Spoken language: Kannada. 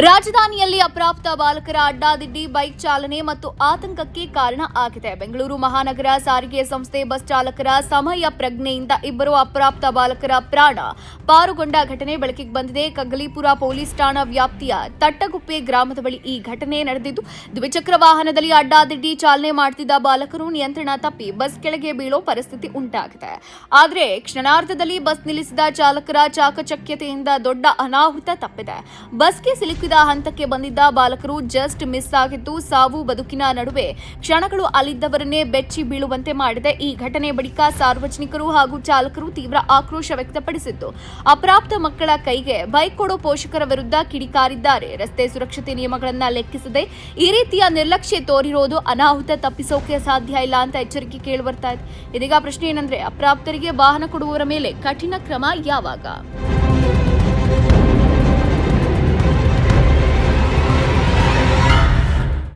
ರಾಜಧಾನಿಯಲ್ಲಿ ಅಪ್ರಾಪ್ತ ಬಾಲಕರ ಅಡ್ಡಾದಿಡ್ಡಿ ಬೈಕ್ ಚಾಲನೆ ಮತ್ತು ಆತಂಕಕ್ಕೆ ಕಾರಣ ಆಗಿದೆ. ಬೆಂಗಳೂರು ಮಹಾನಗರ ಸಾರಿಗೆ ಸಂಸ್ಥೆ ಬಸ್ ಚಾಲಕರ ಸಮಯ ಪ್ರಜ್ಞೆಯಿಂದ ಇಬ್ಬರು ಅಪ್ರಾಪ್ತ ಬಾಲಕರ ಪ್ರಾಣ ಪಾರುಗೊಂಡ ಘಟನೆ ಬೆಳಕಿಗೆ ಬಂದಿದೆ. ಕಗ್ಗಲೀಪುರ ಪೊಲೀಸ್ ಠಾಣಾ ವ್ಯಾಪ್ತಿಯ ತಟ್ಟಗುಪ್ಪೆ ಗ್ರಾಮದ ಬಳಿ ಈ ಘಟನೆ ನಡೆದಿದ್ದು, ದ್ವಿಚಕ್ರ ವಾಹನದಲ್ಲಿ ಅಡ್ಡಾದಿಡ್ಡಿ ಚಾಲನೆ ಮಾಡುತ್ತಿದ್ದ ಬಾಲಕರು ನಿಯಂತ್ರಣ ತಪ್ಪಿ ಬಸ್ ಕೆಳಗೆ ಬೀಳೋ ಪರಿಸ್ಥಿತಿ ಉಂಟಾಗಿದೆ. ಆದರೆ ಕ್ಷಣಾರ್ಧದಲ್ಲಿ ಬಸ್ ನಿಲ್ಲಿಸಿದ ಚಾಲಕರ ಚಾಕಚಕ್ಯತೆಯಿಂದ ದೊಡ್ಡ ಅನಾಹುತ ತಪ್ಪಿದೆ. ಬಸ್ಗೆ ಸಿಲುಕಿದ ಹಂತಕ್ಕೆ ಬಂದಿದ್ದ ಬಾಲಕರು ಜಸ್ಟ್ ಮಿಸ್ ಆಗಿದ್ದು, ಸಾವು ಬದುಕಿನ ನಡುವೆ ಕ್ಷಣಗಳು ಅಲ್ಲಿದ್ದವರನ್ನೇ ಬೆಚ್ಚಿ ಬೀಳುವಂತೆ ಮಾಡಿದೆ. ಈ ಘಟನೆ ಬಳಿಕ ಸಾರ್ವಜನಿಕರು ಹಾಗೂ ಚಾಲಕರು ತೀವ್ರ ಆಕ್ರೋಶ ವ್ಯಕ್ತಪಡಿಸಿದ್ದು, ಅಪ್ರಾಪ್ತ ಮಕ್ಕಳ ಕೈಗೆ ಬೈಕ್ ಕೊಡೋ ಪೋಷಕರ ವಿರುದ್ಧ ಕಿಡಿಕಾರಿದ್ದಾರೆ. ರಸ್ತೆ ಸುರಕ್ಷತೆ ನಿಯಮಗಳನ್ನು ಲೆಕ್ಕಿಸದೆ ಈ ರೀತಿಯ ನಿರ್ಲಕ್ಷ್ಯ ತೋರಿರೋದು ಅನಾಹುತ ತಪ್ಪಿಸೋಕೆ ಸಾಧ್ಯ ಇಲ್ಲ ಅಂತ ಎಚ್ಚರಿಕೆ ಕೇಳಿಬರ್ತಾ ಇದೆ. ಇದೀಗ ಪ್ರಶ್ನೆ ಏನಂದ್ರೆ, ಅಪ್ರಾಪ್ತರಿಗೆ ವಾಹನ ಕೊಡುವವರ ಮೇಲೆ ಕಠಿಣ ಕ್ರಮ ಯಾವಾಗ?